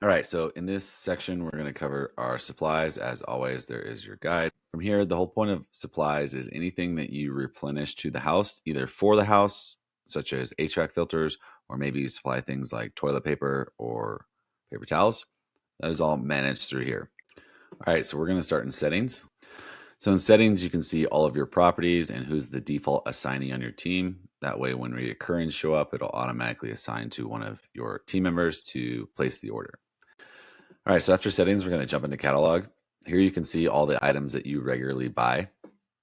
All right, so in this section, we're going to cover our supplies. As always, there is your guide. From here, the whole point of supplies is anything that you replenish to the house, either for the house, such as HVAC filters, or maybe you supply things like toilet paper or paper towels. That is all managed through here. All right, so we're going to start in settings. So in settings, you can see all of your properties and who's the default assignee on your team. That way, when reoccurrence show up, it'll automatically assign to one of your team members to place the order. All right, so after settings, we're going to jump into catalog. Here you can see all the items that you regularly buy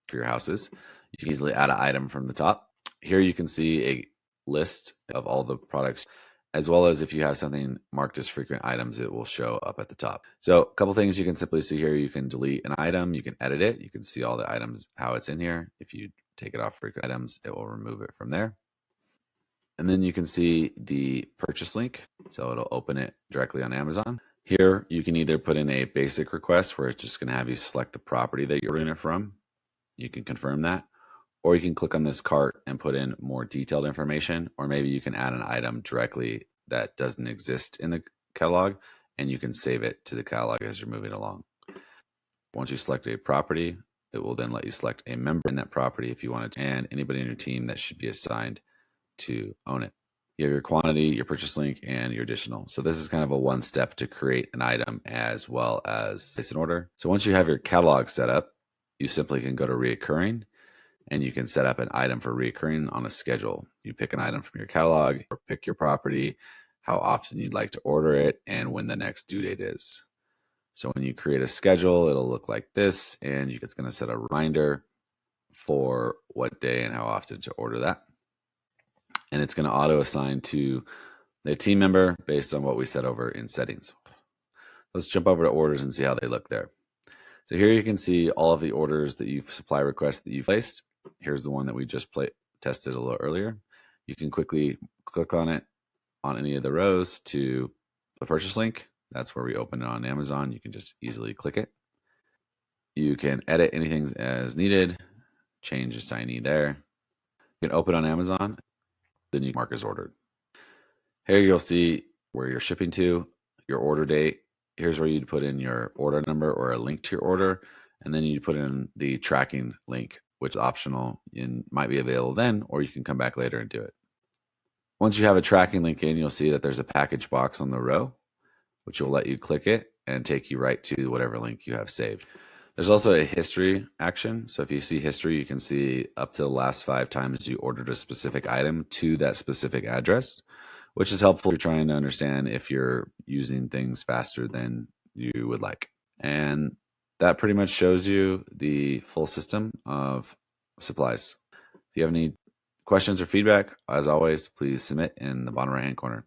for your houses. You can easily add an item from the top. Here you can see a list of all the products, as well as if you have something marked as frequent items, it will show up at the top. So a couple things you can simply see here. You can delete an item, you can edit it, you can see all the items, how it's in here. If you take it off frequent items, it will remove it from there. And then you can see the purchase link. So it'll open it directly on Amazon. Here, you can either put in a basic request where it's just going to have you select the property that you're ordering it from. You can confirm that. Or you can click on this cart and put in more detailed information. Or maybe you can add an item directly that doesn't exist in the catalog, and you can save it to the catalog as you're moving along. Once you select a property, it will then let you select a member in that property if you wanted to, and anybody in your team that should be assigned to own it. You have your quantity, your purchase link, and your additional. So this is kind of a one step to create an item as well as place an order. So once you have your catalog set up, you simply can go to reoccurring and you can set up an item for reoccurring on a schedule. You pick an item from your catalog or pick your property, how often you'd like to order it, and when the next due date is. So when you create a schedule, it'll look like this, and it's going to set a reminder for what day and how often to order that. And it's going to auto assign to the team member based on what we set over in settings. Let's jump over to orders and see how they look there. So here you can see all of the orders that you've supply requests that you've placed. Here's the one that we just tested a little earlier. You can quickly click on it on any of the rows to the purchase link. That's where we open it on Amazon. You can just easily click it. You can edit anything as needed, change assignee there. You can open on Amazon, then you mark as ordered. Here you'll see where you're shipping to, your order date. Here's where you'd put in your order number or a link to your order, and then you put in the tracking link, which is optional and might be available then, or you can come back later and do it. Once you have a tracking link in, you'll see that there's a package box on the row, which will let you click it and take you right to whatever link you have saved. There's also a history action. So if you see history, you can see up to the last 5 times you ordered a specific item to that specific address, which is helpful if you're trying to understand if you're using things faster than you would like. And that pretty much shows you the full system of supplies. If you have any questions or feedback, as always, please submit in the bottom right-hand corner.